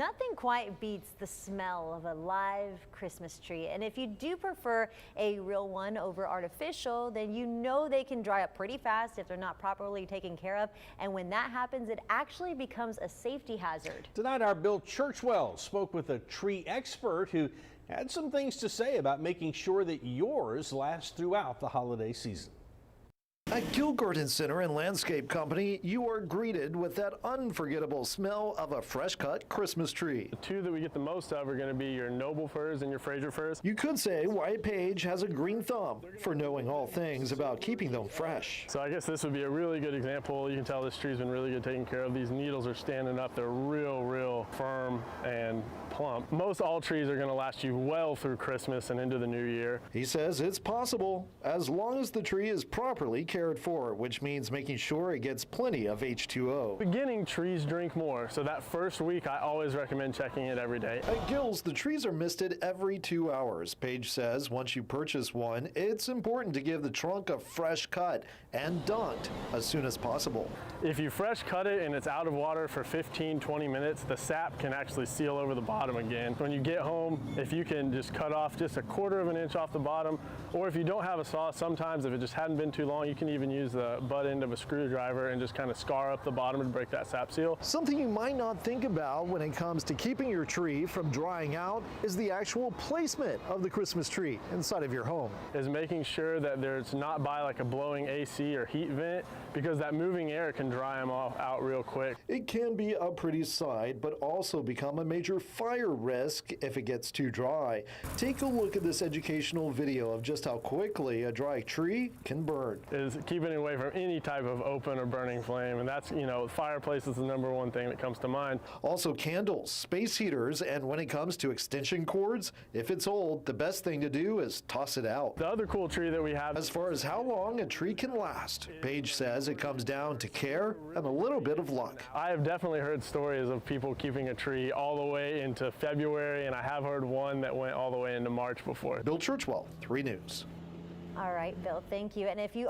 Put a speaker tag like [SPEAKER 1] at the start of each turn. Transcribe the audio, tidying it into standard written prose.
[SPEAKER 1] Nothing quite beats the smell of a live Christmas tree. And if you do prefer a real one over artificial, then you know they can dry up pretty fast if they're not properly taken care of. And when that happens, it actually becomes a safety hazard.
[SPEAKER 2] Tonight, our Bill Churchwell spoke with a tree expert who had some things to say about making sure that yours lasts throughout the holiday season.
[SPEAKER 3] At Gilgarten Center and Landscape Company, you are greeted with that unforgettable smell of a fresh-cut Christmas tree.
[SPEAKER 4] The two that we get the most of are going to be your Noble firs and your Fraser firs.
[SPEAKER 3] You could say Wyatt Page has a green thumb for knowing all things about keeping them fresh.
[SPEAKER 4] So I guess this would be a really good example. You can tell this tree's been really good taken care of. These needles are standing up. They're real firm and plump. Most all trees are going to last you well through Christmas and into the new year.
[SPEAKER 3] He says it's possible as long as the tree is properly cared for, which means making sure it gets plenty of H2O.
[SPEAKER 4] Beginning trees drink more, so that first week I always recommend checking it every day.
[SPEAKER 3] At Gills, the trees are misted every 2 hours. Page says once you purchase one, it's important to give the trunk a fresh cut and dunked as soon as possible.
[SPEAKER 4] If you fresh cut it and it's out of water for 15-20 minutes, the sap can actually seal over the bottom again. When you get home, if you can just cut off just 1/4 of an inch off the bottom, or if you don't have a saw, sometimes if it just hadn't been too long, you can even use the butt end of a screwdriver and just kind of scar up the bottom to break that sap seal.
[SPEAKER 3] Something you might not think about when it comes to keeping your tree from drying out is the actual placement of the Christmas tree inside of your home.
[SPEAKER 4] Is making sure that it's not by like a blowing AC or heat vent, because that moving air can dry them out real quick.
[SPEAKER 3] It can be a pretty sight, but also become a major fire risk if it gets too dry. Take a look at this educational video of just how quickly a dry tree can burn.
[SPEAKER 4] Is keeping it away from any type of open or burning flame, and that's, fireplace is the #1 thing that comes to mind.
[SPEAKER 3] Also candles, space heaters, and when it comes to extension cords, if it's old, the best thing to do is toss it out.
[SPEAKER 4] The other cool tree that we have,
[SPEAKER 3] As far as how long a tree can last, Page says it comes down to care and a little bit of luck.
[SPEAKER 4] I have definitely heard stories of people keeping a tree all the way into February, and I have heard one that went all the way into March before.
[SPEAKER 3] Bill Churchwell, 3 News.
[SPEAKER 1] All right, Bill, thank you. And if you